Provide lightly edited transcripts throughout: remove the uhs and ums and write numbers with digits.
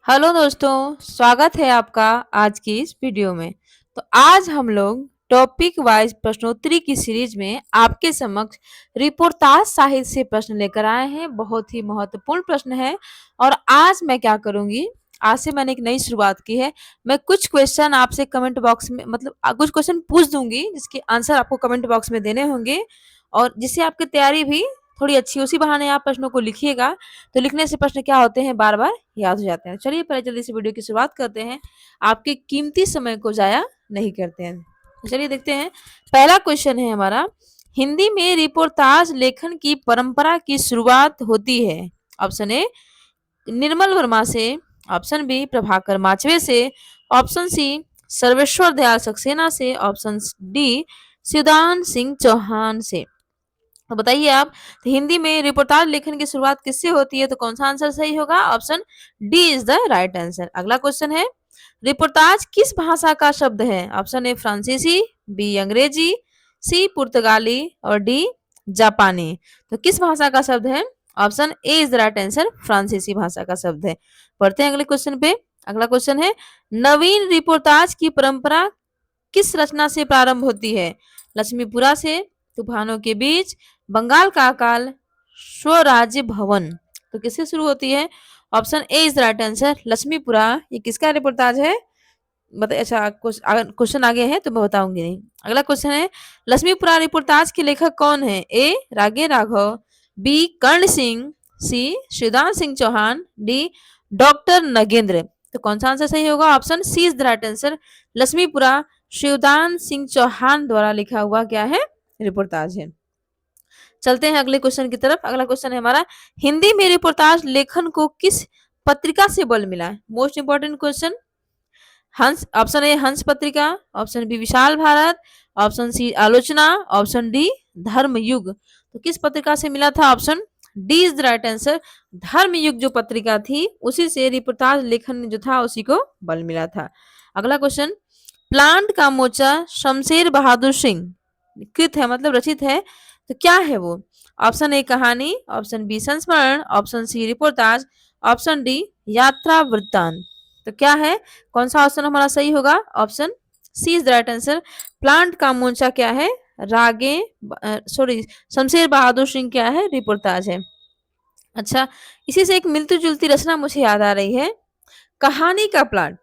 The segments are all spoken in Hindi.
हेलो दोस्तों, स्वागत है आपका आज की इस वीडियो में। तो आज हम लोग टॉपिक वाइज प्रश्नोत्तरी की सीरीज में आपके समक्ष रिपोर्टाज साहित्य से प्रश्न लेकर आए हैं। बहुत ही महत्वपूर्ण प्रश्न है और आज मैं क्या करूंगी, आज से मैंने एक नई शुरुआत की है। मैं कुछ क्वेश्चन आपसे कमेंट बॉक्स में कुछ क्वेश्चन पूछ दूंगी जिसके आंसर आपको कमेंट बॉक्स में देने होंगे और जिससे आपकी तैयारी भी थोड़ी अच्छी, उसी बहाने आप प्रश्नों को लिखिएगा। तो लिखने से प्रश्न क्या होते हैं, बार बार याद हो जाते हैं। चलिए पहले जल्दी से वीडियो की शुरुआत करते हैं, आपके कीमती समय को जाया नहीं करते हैं। तो चलिए देखते हैं। पहला क्वेश्चन है हमारा, हिंदी में रिपोर्टाज लेखन की परंपरा की शुरुआत होती है। ऑप्शन ए निर्मल वर्मा से, ऑप्शन बी प्रभाकर माचवे से, ऑप्शन सी सर्वेश्वर दयाल सक्सेना से, ऑप्शन डी शिवदान सिंह चौहान से। तो बताइए आप, तो हिंदी में रिपोर्टाज लेखन की शुरुआत किससे होती है? तो कौन सा आंसर सही होगा? Option D is the right answer. अगला क्वेश्चन है, रिपोर्टाज किस भाषा का शब्द है? ऑप्शन ए फ्रांसीसी, बी अंग्रेजी, सी पुर्तगाली और डी जापानी। तो किस भाषा का शब्द है? Option A is the right answer, फ्रांसीसी भाषा का शब्द है। पढ़ते हैं अगले क्वेश्चन पे। अगला क्वेश्चन है, नवीन रिपोर्टाज की परंपरा किस रचना से प्रारंभ होती है? लक्ष्मीपुरा से, तूफानों के बीच, बंगाल का अकाल, स्वराज्य भवन। तो किससे शुरू होती है? Option A is the right answer, Lakshmipura. ये किसका रिपोर्टाज है? बता, अच्छा क्वेश्चन आगे है तो मैं बताऊंगी नहीं। अगला क्वेश्चन है, लक्ष्मीपुरा रिपोर्टाज के लेखक कौन है? ए रागे Raghav, B Karna Singh, C Shivdan Singh Chauhan, D doctor Nagendra. तो कौन सा आंसर सही होगा? Option C is the right answer, Lakshmipura Shivdan Singh Chauhan द्वारा लिखा हुआ क्या है? रिपोर्टाज है। चलते हैं अगले क्वेश्चन की तरफ। अगला क्वेश्चन है हमारा, हिंदी में रिपोर्टाज लेखन को किस पत्रिका से बल मिला है? Most important question. हंस, ऑप्शन ए हंस पत्रिका, ऑप्शन बी विशाल भारत, ऑप्शन सी आलोचना, ऑप्शन डी धर्म युग। तो किस पत्रिका से मिला था? Option D is the right answer, धर्म युग जो पत्रिका थी उसी से रिपोर्टाज लेखन जो था उसी को बल मिला था। अगला क्वेश्चन, प्लांट का मोर्चा शमशेर बहादुर सिंह कृत है, मतलब रचित है, तो क्या है वो? ऑप्शन ए कहानी, ऑप्शन बी संस्मरण, option C reportage, option D यात्रा वृत्तांत। तो क्या है, कौन सा ऑप्शन हमारा सही होगा? Option C is the right answer, plant का मोर्चा क्या है? रागे सॉरी शमशेर बहादुर सिंह क्या है? रिपोर्टाज है। अच्छा, इसी से एक मिलती जुलती रचना मुझे याद आ रही है, कहानी का प्लाट।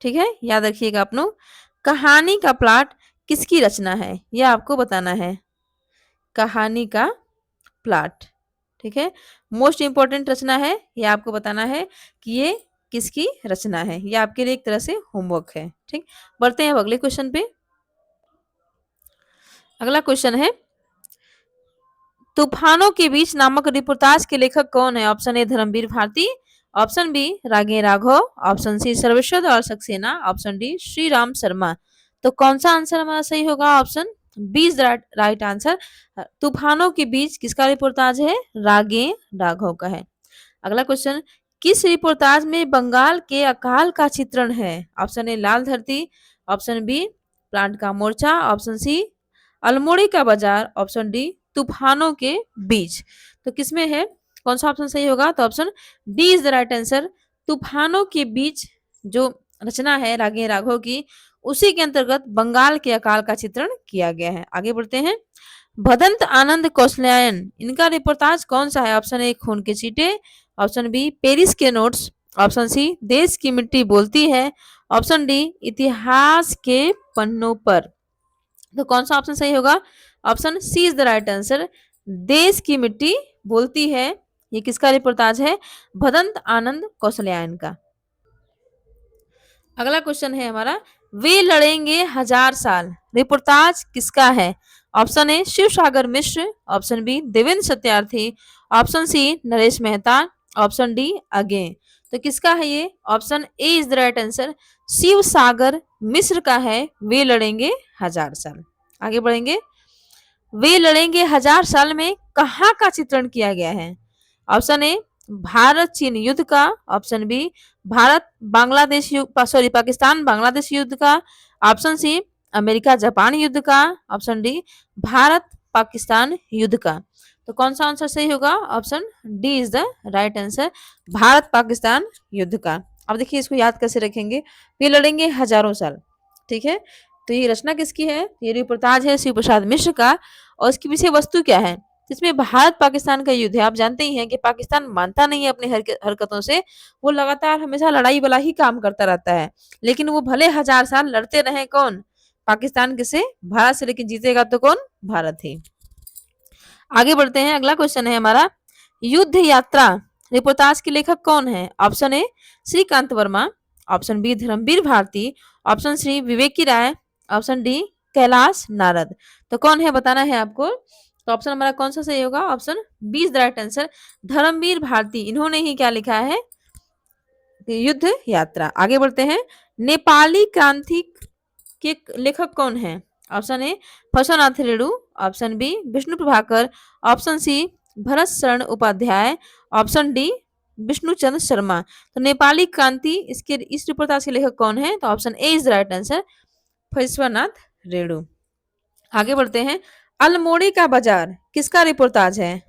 ठीक है, याद रखिएगा आप लोग, कहानी का प्लाट किसकी रचना है यह आपको बताना है। कहानी का प्लाट, ठीक है, मोस्ट इंपॉर्टेंट रचना है, ये आपको बताना है कि ये किसकी रचना है। ये आपके लिए एक तरह से होमवर्क है। ठीक, बढ़ते हैं अब अगले क्वेश्चन पे। अगला क्वेश्चन है, तूफानों के बीच नामक रिपोर्टाज के लेखक कौन है? Option A Dharamvir Bharati, option B रागे राघव, ऑप्शन सी सर्वेश्वर और सक्सेना, ऑप्शन डी श्री राम शर्मा। तो कौन सा आंसर हमारा सही होगा? Option B is right answer, तूफानों के बीच किसका रिपोर्टाज है? रागे राघव का है। अगला क्वेश्चन, किस रिपोर्टाज में बंगाल के अकाल का चित्रण है? ऑप्शन ए लाल धरती, ऑप्शन बी प्लांट का मोर्चा, ऑप्शन सी अल्मोड़ी का बाजार, ऑप्शन डी तूफानों के बीच। तो किसमें है, कौन सा ऑप्शन सही होगा? तो option D is the right answer, तूफानों के बीच जो रचना है रागे राघव की, उसी के अंतर्गत बंगाल के अकाल का चित्रण किया गया है। आगे बढ़ते हैं, भदंत आनंद कौशल्यायन इनका रिपोर्टाज कौन सा है? ऑप्शन ए खून के चीटे, ऑप्शन बी पेरिस के नोट्स, ऑप्शन सी देश की मिट्टी बोलती है, ऑप्शन डी इतिहास के पन्नों पर। तो कौन सा ऑप्शन सही होगा? Option C is the right answer, देश की मिट्टी बोलती है। ये किसका रिपोर्टाज है? भदंत आनंद कौशल्यायन का। अगला क्वेश्चन है हमारा, वे लड़ेंगे हजार साल रिपोर्टाज किसका है? Option A Shiv Sagar Mishra, option B Devendra Satyarthi, option C Naresh Mehta, option D अगे। तो किसका है ये? Option A is the right answer, Shiv Sagar Mishra का है वे लड़ेंगे हजार साल। आगे बढ़ेंगे, वे लड़ेंगे हजार साल में कहाँ का चित्रण किया गया है? ऑप्शन ए भारत चीन युद्ध का, option B Bharat Bangladesh sorry Pakistan Bangladesh युद्ध का, ऑप्शन सी अमेरिका जापान युद्ध का, ऑप्शन डी भारत पाकिस्तान युद्ध का। तो कौन सा आंसर सही होगा? Option D is the right answer, Bharat Pakistan युद्ध का। अब देखिए इसको याद कैसे रखेंगे। ये लड़ेंगे हजारों साल, ठीक है। तो ये रचना किसकी है? ये रिपोर्टाज है शिव प्रसाद मिश्र का। और इसकी विषय वस्तु क्या है? इसमें भारत पाकिस्तान का युद्ध है। आप जानते ही हैं कि पाकिस्तान मानता नहीं है अपनी हरकतों से। वो लगातार हमेशा लड़ाई वाला ही काम करता रहता है। लेकिन वो भले हजार साल लड़ते रहे, कौन? पाकिस्तान किसे? भारत से। लेकिन जीतेगा तो कौन? भारत ही। आगे बढ़ते हैं। अगला क्वेश्चन है हमारा, युद्ध यात्रा रिपोर्टाज के लेखक कौन है? Option A Shrikant Verma, option B Dharmveer Bharati, option C Viveki Rai, option D Kailash Narad. तो कौन है बताना है आपको। तो ऑप्शन हमारा कौन सा सही होगा? Option B is the right answer, Dharmvir Bharati. इन्होंने ही क्या लिखा है? युद्ध यात्रा। आगे बढ़ते हैं। नेपाली क्रांति के लेखक कौन है? Option A Phanishwarnath Renu, option B Vishnu Prabhakar, option C Bharat Sharan Upadhyay, option D Vishnuchandra Sharma. तो नेपाली क्रांति इसके इस रिपोर्टाज के लेखक कौन है? तो option A is the right answer, Phanishwarnath Renu. आगे बढ़ते हैं। अल्मोड़े का बाजार किसका रिपोर्टाज है?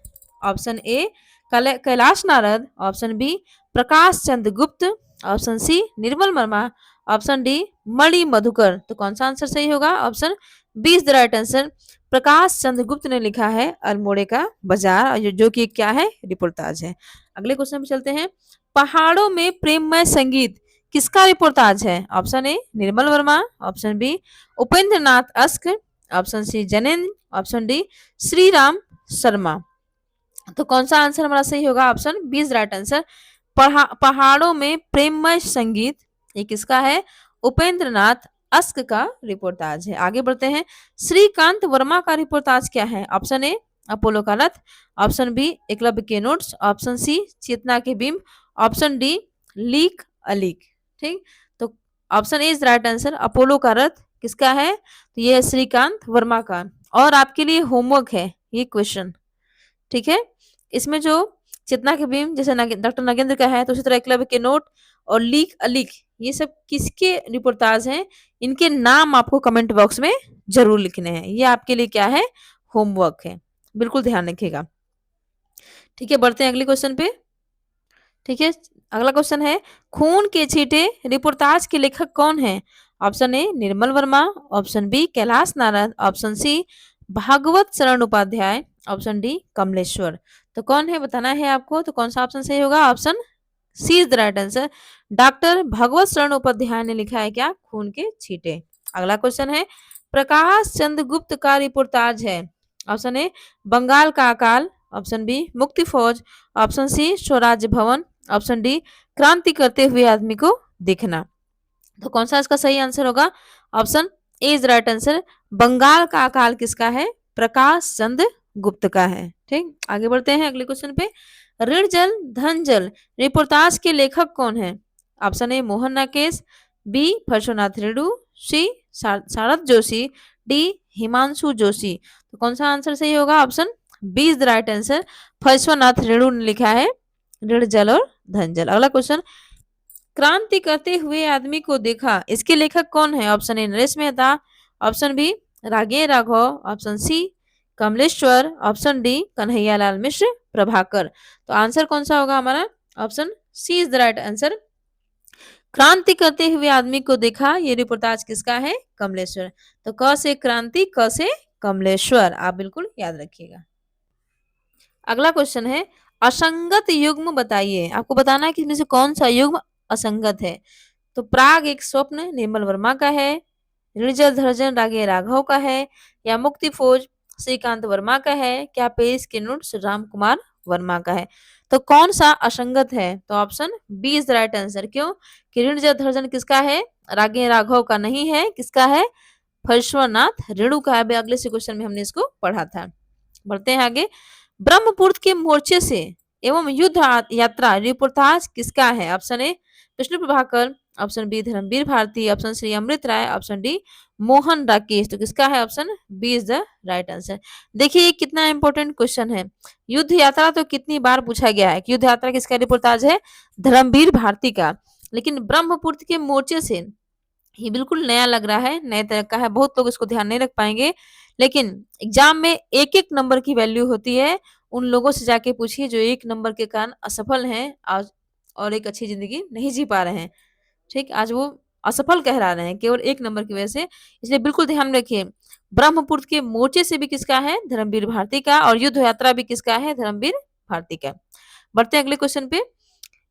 Option A Kailash Narad, option B Prakash Chandra Gupt, option C Nirmal Verma, option D Mani Madhukar. तो कौन सा आंसर सही होगा? Option B is the right answer, Prakash Chandra Gupt ने लिखा है अल्मोड़े का बाजार, जो कि क्या है? रिपोर्टाज है। अगले क्वेश्चन पे चलते हैं। पहाड़ों में प्रेममय संगीत किसका रिपोर्टाज है? Option A Nirmal Verma, option B Upendra Nath Ashk, option C Jainendra, option D Shri Ram Sharma. तो कौन सा आंसर हमारा सही होगा? Option B is right answer, पहाड़ों में प्रेममय संगीत। ये किसका है? उपेंद्र नाथ अस्क का रिपोर्टाज है। आगे बढ़ते हैं। श्रीकांत वर्मा का रिपोर्टाज क्या है? ऑप्शन ए अपोलो का रथ, ऑप्शन बी एकलव्य के नोट्स, ऑप्शन सी चेतना के बिंब, ऑप्शन डी लीक अलीक। ठीक, तो option A is right answer, Apollo का रथ किसका है? तो ये है श्रीकांत वर्मा का। और आपके लिए होमवर्क है ये क्वेश्चन, ठीक है। इसमें जो चेतना के बिंब जैसे डॉक्टर नागेंद्र का है, तो उसी तरह एकलव्य के नोट और लीक अलीक, ये सब किसके रिपोर्टाज हैं? इनके नाम आपको कमेंट बॉक्स में जरूर लिखने हैं। ये आपके लिए क्या है? होमवर्क है, बिल्कुल ध्यान रखिएगा। ठीक है, बढ़ते हैं अगले क्वेश्चन पे। ठीक है, अगला क्वेश्चन है, खून के छींटे रिपोर्टाज के लेखक कौन है? Option A Nirmal Verma, option B Kailash Narad, option C Bhagwat Sharan Upadhyay, option D Kamleshwar. तो कौन है बताना है आपको। तो कौन सा ऑप्शन सही होगा? Option C is the right answer, doctor Bhagwat Sharan Upadhyay ने लिखा है क्या? खून के छींटे। अगला क्वेश्चन है, प्रकाश चंद्र गुप्त का रिपोर्टाज है। ऑप्शन ए बंगाल का अकाल, ऑप्शन बी मुक्ति फौज, ऑप्शन सी स्वराज्य भवन, ऑप्शन डी क्रांति करते हुए आदमी को देखना। तो कौन सा इसका सही आंसर होगा? Option A is right answer, Bengal का अकाल किसका है? प्रकाश चंद्र गुप्त का है। ठीक, आगे बढ़ते हैं अगले क्वेश्चन पे। ऋण जल धन जल रिपोर्टाज के लेखक कौन है? Option A Mohan Rakesh, B Phanishwarnath Renu, C Sharad Joshi, D Himanshu Joshi. तो कौन सा आंसर सही होगा? Option B is the right answer, Phanishwarnath Renu ने लिखा है ऋण जल और धन जल। अगला क्वेश्चन, क्रांति करते हुए आदमी को देखा, इसके लेखक कौन है? Option A Naresh Mehta, option B रागे Raghav, option C Kamleshwar, option D Kanhaiyalal Mishra Prabhakar. तो आंसर कौन सा होगा हमारा? Option C is the right answer, क्रांति करते हुए आदमी को देखा, ये रिपोर्टाज किसका है? कमलेश्वर। तो क से क्रांति, क से कमलेश्वर, आप बिल्कुल याद रखिएगा। अगला क्वेश्चन है, असंगत युग्म बताइए। आपको बताना है कि इसमें से कौन सा युग्म असंगत है। तो प्राग एक स्वप्न निर्मल वर्मा का है, ऋणजल धर्जन रागे राघव का है, या मुक्ति फौज श्रीकांत वर्मा का है, क्या पेरिस के नोट्स राम कुमार वर्मा का है। तो कौन सा असंगत है? तो option B is the right answer. क्यों? कि ऋणजल धर्जन किसका है? रागे राघव का नहीं है, किसका है? फर्शवनाथ रेणु का है। अगले से क्वेश्चन में हमने इसको पढ़ा था। बढ़ते हैं आगे। ब्रह्मपुत्र के मोर्चे से एवं युद्ध यात्रा रिपोर्टाज किसका है? Option A Vishnu Prabhakar, option B Dharmveer Bharati, option C Amrit Rai, option D Mohan Rakesh. तो किसका है? Option B is the right answer. देखिए कितना इंपॉर्टेंट क्वेश्चन है। युद्ध यात्रा तो कितनी बार पूछा गया है कि युद्ध यात्रा किसका रिपोर्टाज है? धर्मवीर भारती का। लेकिन ब्रह्मपुत्र के मोर्चे से ये बिल्कुल नया लग रहा है, नए तरह का है, बहुत लोग इसको ध्यान नहीं रख पाएंगे। लेकिन एग्जाम में एक एक नंबर की वैल्यू होती है। उन लोगों से जाके पूछिए जो एक नंबर के कारण असफल हैं और और एक अच्छी जिंदगी नहीं जी पा रहे हैं। ठीक, आज वो असफल कहला रहे हैं केवल 1 नंबर की वजह से। इसलिए बिल्कुल ध्यान रखिए, ब्रह्मपुत्र के मोर्चे से भी किसका है? धर्मवीर भारती का। और युद्ध यात्रा भी किसका है? धर्मवीर भारती का। बढ़ते हैं अगले क्वेश्चन पे।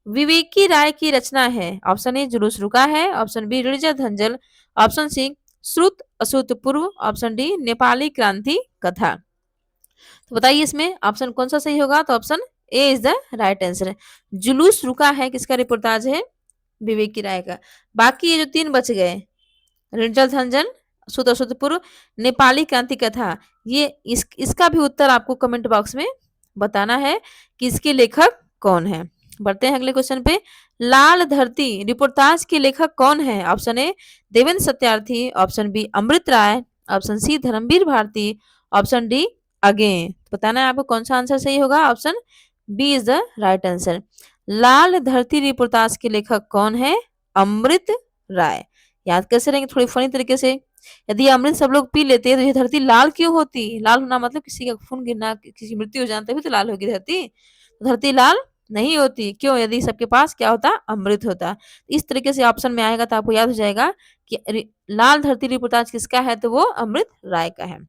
विवेकी राय की रचना है। ऑप्शन ए जुलूस रुका है, ऑप्शन बी ऋणजा धंजल, ऑप्शन सी श्रुत अश्रुत पूर्व, ऑप्शन डी नेपाली क्रांति कथा। तो बताइए इसमें ऑप्शन कौन सा सही होगा? तो option A is the right answer. जुलूस रुका है किसका रिपोर्टाज है? विवेक की राय का। बाकी ये जो 3 बच गए, ऋणजल धंजन, श्रुत अश्रुत पूर्व, नेपाली क्रांति कथा, ये इसका भी उत्तर आपको कमेंट बॉक्स में बताना है कि इसके लेखक कौन है। बढ़ते हैं अगले क्वेश्चन पे। लाल धरती रिपोर्टाज के लेखक कौन है? Option A Devendra Satyarthi, option B Amrit Rai, option C Dharamvir Bharati, option D अगेन। बताना है आपको कौन सा आंसर सही होगा। Option B is the right answer. लाल धरती रिपोर्टाज के लेखक कौन है? अमृत राय। याद कैसे रहेंगे? थोड़ी फनी तरीके से। यदि अमृत सब लोग पी लेते तो ये धरती लाल क्यों होती? लाल होना मतलब किसी का खून गिरना, किसी की मृत्यु हो जाना, तभी तो लाल होगी धरती। तो धरती लाल नहीं होती। क्यों? यदि सबके पास क्या होता? अमृत होता। इस तरीके से ऑप्शन में आएगा तो आपको याद हो जाएगा कि लाल धरती रिपोर्टाज किसका है? तो वो अमृत राय का है।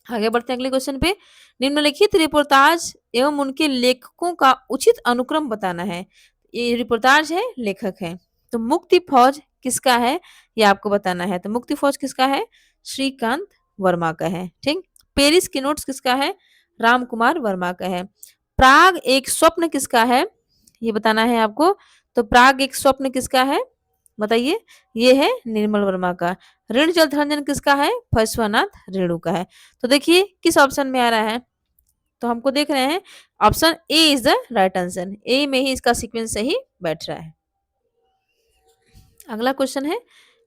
आगे बढ़ते हैं अगले क्वेश्चन पे। निम्नलिखित रिपोर्टाज एवं उनके लेखकों का उचित अनुक्रम बताना है। ये रिपोर्टाज है, लेखक है। तो मुक्ति फौज किसका है? ये आपको बताना है। तो मुक्ति फौज किसका है? श्रीकांत वर्मा का है। ठीक। पेरिस के नोट्स किसका है? राम कुमार वर्मा का है। प्राग एक स्वप्न किसका है? ये बताना है आपको। तो प्राग एक स्वप्न किसका है? बताइए। ये है निर्मल वर्मा का। ऋण जल धंजन किसका है? फैश्वनाथ रेणु का है। तो देखिए किस ऑप्शन में आ रहा है। तो हमको देख रहे हैं option A is the right answer. A में ही इसका सीक्वेंस सही बैठ रहा है। अगला क्वेश्चन है,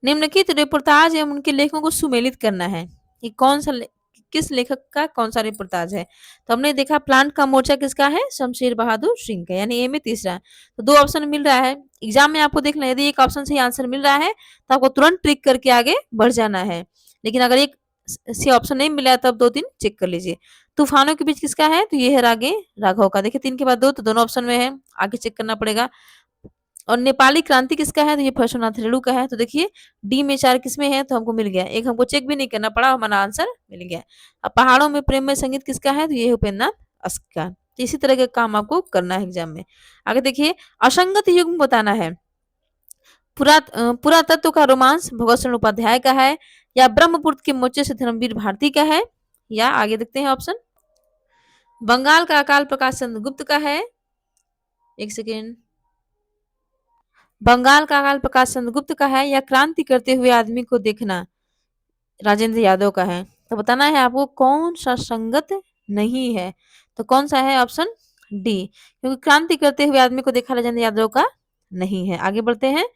निम्नलिखित रिपोर्टाज एवं उनके लेखों को सुमेलित करना है। ये कौन सा किस लेखक का कौन सा रिपोर्टाज है? तो हमने देखा प्लांट का मोर्चा किसका है? शमशेर बहादुर सिंह का, यानी ए में तीसरा। तो 2 ऑप्शन मिल रहा है। एग्जाम में आपको देखना है, यदि एक ऑप्शन सही आंसर मिल रहा है तो आपको तुरंत ट्रिक करके आगे बढ़ जाना है। लेकिन अगर एक से ऑप्शन नहीं मिला तब 2-3 चेक कर लीजिए। तूफानों के बीच किसका है? तो ये है रागे राघव का। देखिए 3 के बाद 2, तो दोनों ऑप्शन में है, आगे चेक करना पड़ेगा। और नेपाली क्रांति किसका है? तो ये फैश्वनाथ रेणु का है। तो देखिए डी में 4 किसमें है? तो हमको मिल गया। एक हमको चेक भी नहीं करना पड़ा, हमारा आंसर मिल गया। अब पहाड़ों में प्रेम में संगीत किसका है? तो ये है उपेंद्र नाथ अश्क का। तो इसी तरह के काम आपको करना है एग्जाम में। आगे देखिए, असंगत युग्म बताना है। पुरातत्व का रोमांस भगत सिंह उपाध्याय का है, या ब्रह्मपुत्र के मोर्चे से धर्मवीर भारती का है, या आगे देखते हैं ऑप्शन, बंगाल का अकाल प्रकाश चंद्र गुप्त का है। एक सेकेंड। बंगाल का अकाल प्रकाश चंद्र गुप्त का है, या क्रांति करते हुए आदमी को देखना राजेंद्र यादव का है। तो बताना है आपको कौन सा संगत नहीं है। तो कौन सा है? ऑप्शन डी, क्योंकि क्रांति करते हुए आदमी को देखा राजेंद्र यादव का नहीं है। आगे बढ़ते हैं।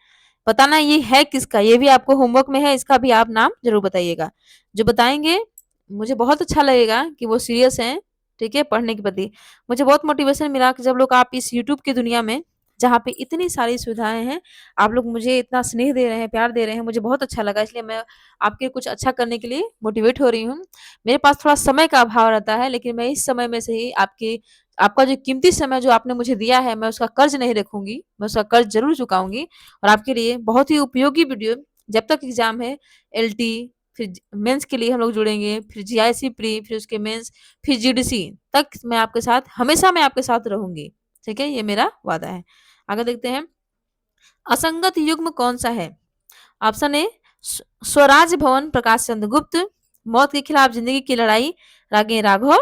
बताना ये है किसका, ये भी आपको होमवर्क में है, इसका भी आप नाम जरूर बताइएगा। जो बताएंगे मुझे बहुत अच्छा लगेगा कि वो सीरियस हैं, ठीक है, पढ़ने के प्रति। मुझे बहुत मोटिवेशन मिला कि जब लोग आप इस यूट्यूब की दुनिया में, जहाँ पे इतनी सारी सुविधाएं हैं, आप लोग मुझे इतना स्नेह दे रहे हैं, प्यार दे रहे हैं, मुझे बहुत अच्छा लगा। इसलिए मैं आपके कुछ अच्छा करने के लिए मोटिवेट हो रही हूँ। मेरे पास थोड़ा समय का अभाव रहता है, लेकिन मैं इस समय में से ही आपका जो कीमती समय जो आपने मुझे दिया है, मैं उसका कर्ज नहीं रखूंगी, मैं उसका कर्ज जरूर चुकाऊंगी। और आपके लिए बहुत ही उपयोगी वीडियो, जब तक एग्जाम है, एलटी, फिर मेंस के लिए हम लोग जुड़ेंगे, फिर जीआईसी प्री, फिर उसके मेंस, फिर जीडीसी तक मैं आपके साथ, हमेशा मैं आपके साथ रहूंगी। ठीक है, ये मेरा वादा है। आगे देखते हैं, असंगत युग्म कौन सा है? ऑप्शन ए स्वराज भवन प्रकाश चंद्र गुप्त, मौत के खिलाफ जिंदगी की लड़ाई रागे राघव,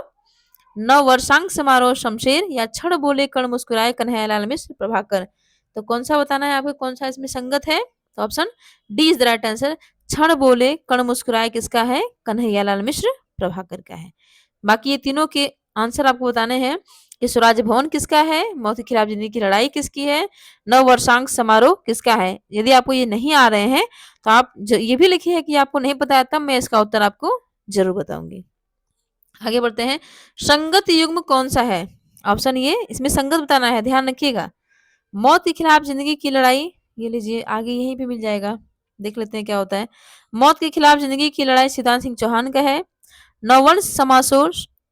नव वर्षांक समारोह शमशेर, या क्षण बोले कण मुस्कुराए कन्हैयालाल मिश्र प्रभाकर। तो कौन सा बताना है आपको, कौन सा इसमें संगत है? तो option D is the right answer. क्षण बोले कण मुस्कुराए किसका है? कन्हैयालाल मिश्र प्रभाकर का है। बाकी ये तीनों के आंसर आपको बताने हैं कि स्वराज भवन किसका है, मौत के खिलाफ जिंदगी की लड़ाई किसकी है, नव वर्षांक समारोह किसका है। यदि आपको ये नहीं आ रहे हैं तो आप ये भी लिखिए कि आपको नहीं पता है, तब मैं इसका उत्तर आपको जरूर बताऊंगी। आगे बढ़ते हैं, संगत युग्म कौन सा है? ऑप्शन ये, इसमें संगत बताना है, ध्यान रखिएगा। मौत के खिलाफ जिंदगी की लड़ाई, ये लीजिए आगे यहीं पे मिल जाएगा, देख लेते हैं क्या होता है। मौत के खिलाफ जिंदगी की लड़ाई सिद्धांत सिंह चौहान का है। नववर्ष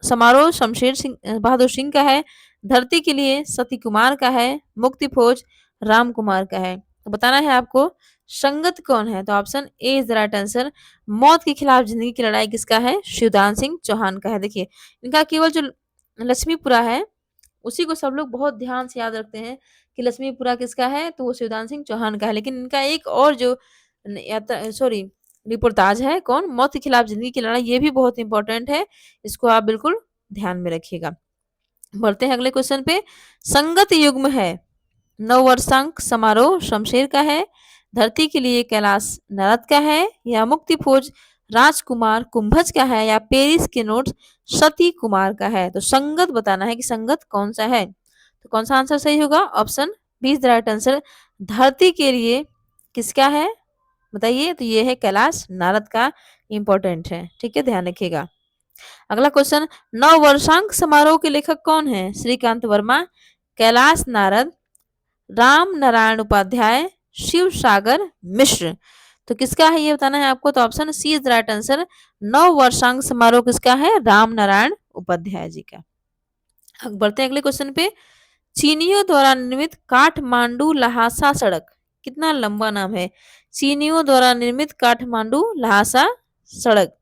समारोह शमशेर सिंह बहादुर सिंह का है। धरती के लिए सती कुमार का है। मुक्ति फौज राम कुमार का है। तो बताना है आपको संगत कौन है, तो option A is the right answer. मौत के खिलाफ जिंदगी की लड़ाई किसका है, शिवदान सिंह चौहान का है। देखिए इनका केवल जो लक्ष्मीपुरा है उसी को सब लोग बहुत ध्यान से याद रखते हैं कि लक्ष्मीपुरा किसका है, तो वो शिवदान सिंह चौहान का है। लेकिन इनका एक और जो सॉरी रिपोर्टाज है कौन, मौत के खिलाफ जिंदगी की लड़ाई, ये भी बहुत इंपॉर्टेंट है, इसको आप बिल्कुल ध्यान में रखिएगा। बढ़ते हैं अगले क्वेश्चन पे। संगत युग्म है, नववर्षांक समारोह शमशेर का है, धरती के लिए कैलाश नारद का है, या मुक्ति खोज राजकुमार कुंभज का है, या पेरिस के नोट सती कुमार का है। तो संगत बताना है कि संगत कौन सा है, तो कौन सा आंसर सही होगा, option B is the right answer. धरती के लिए किसका है बताइए, तो ये है कैलाश नारद का, इंपॉर्टेंट है, ठीक है, ध्यान रखिएगा। अगला क्वेश्चन, नववर्षांक समारोह के लेखक कौन है, श्रीकांत वर्मा, कैलाश नारद, राम नारायण उपाध्याय, शिव सागर मिश्र। तो किसका है ये बताना है आपको, तो option C is the right answer. नव वर्षांक समारोह किसका है, राम नारायण उपाध्याय जी का। अब बढ़ते हैं अगले क्वेश्चन पे। चीनियों द्वारा निर्मित काठमांडू लहासा सड़क, कितना लंबा नाम है, चीनियों द्वारा निर्मित काठमांडू लहासा सड़क,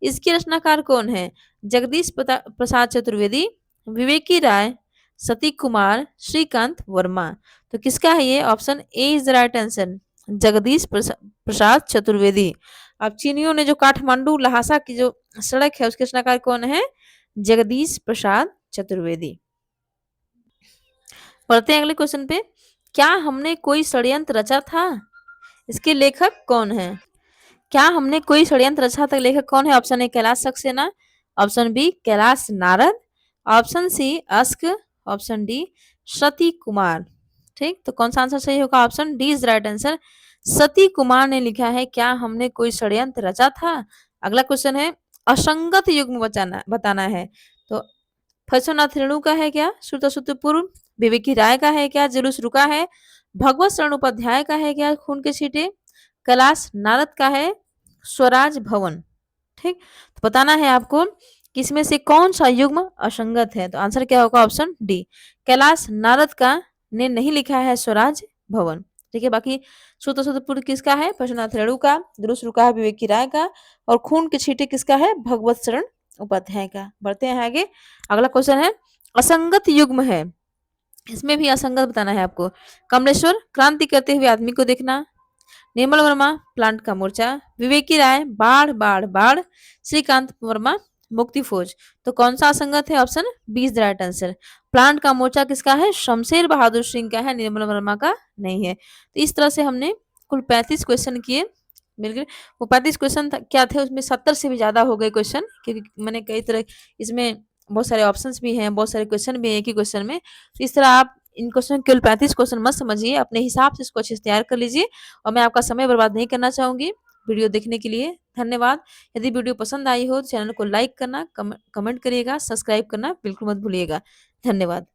इसके रचनाकार कौन है, जगदीश प्रसाद चतुर्वेदी, विवेकी राय, सती कुमार, श्रीकांत वर्मा। तो किसका है ये, option A is the right answer, Jagdish Prasad Chaturvedi. अब चीनियों ने जो काठमांडू लहासा की जो सड़क है उसके रचनाकार कौन है, जगदीश प्रसाद चतुर्वेदी। पढ़ते हैं अगले क्वेश्चन पे। क्या हमने कोई षड्यंत्र रचा था, इसके लेखक कौन है, क्या हमने कोई षड्यंत्र रचा था, लेखक कौन है, option A Kailash Saxena, option B Kailash Narad, option C Ashk, option D Sati Kumar. ठीक, तो कौन सा आंसर सही होगा, option D is right answer. Sati Kumar ने लिखा है क्या हमने कोई षड्यंत्र रचा था। अगला क्वेश्चन है, असंगत युग्म बताना है। तो फसवनाथ रेणु का है क्या, श्रुत पूर्व, विवेकी राय का है क्या, जुलूस रुका है, भगवत शरण उपाध्याय का है क्या, खून के छींटे, कैलाश नारद का है स्वराज भवन। ठीक, तो बताना है आपको किसमें से कौन सा युग्म असंगत है, तो आंसर क्या होगा, ऑप्शन डी, कैलाश नारद का ने नहीं लिखा है स्वराज भवन। ठीक है, बाकी श्रुत किसका है, फसवनाथ रेणु का, जुलूस रुका है विवेकी राय का, और खून के छींटे किसका है, भगवत शरण उपाध्याय का। बढ़ते हैं आगे। अगला क्वेश्चन है, असंगत युग्म है, इसमें भी असंगत बताना है आपको। कमलेश्वर क्रांति करते हुए आदमी को देखना, निर्मल वर्मा प्लांट का मोर्चा, विवेकी राय बाढ़ बाढ़ बाढ़, श्रीकांत वर्मा मुक्ति फौज। तो कौन सा असंगत है, option B is the right answer. Plant का मोर्चा किसका है, शमशेर बहादुर सिंह का है, निर्मल वर्मा का नहीं है। तो इस तरह से हमने कुल 35 क्वेश्चन किए, बिल्कुल वो 35 क्वेश्चन क्या थे, उसमें 70 से भी ज्यादा हो गए क्वेश्चन, क्योंकि मैंने कई तरह इसमें बहुत सारे ऑप्शंस भी हैं, बहुत सारे क्वेश्चन भी हैं एक ही क्वेश्चन में। तो इस तरह आप इन क्वेश्चन केवल 35 क्वेश्चन मत समझिए, अपने हिसाब से इसको अच्छे से तैयार कर लीजिए, और मैं आपका समय बर्बाद नहीं करना चाहूंगी। वीडियो देखने के लिए धन्यवाद। यदि वीडियो पसंद आई हो तो चैनल को लाइक करना, कमेंट करिएगा, सब्सक्राइब करना बिल्कुल मत भूलिएगा। धन्यवाद।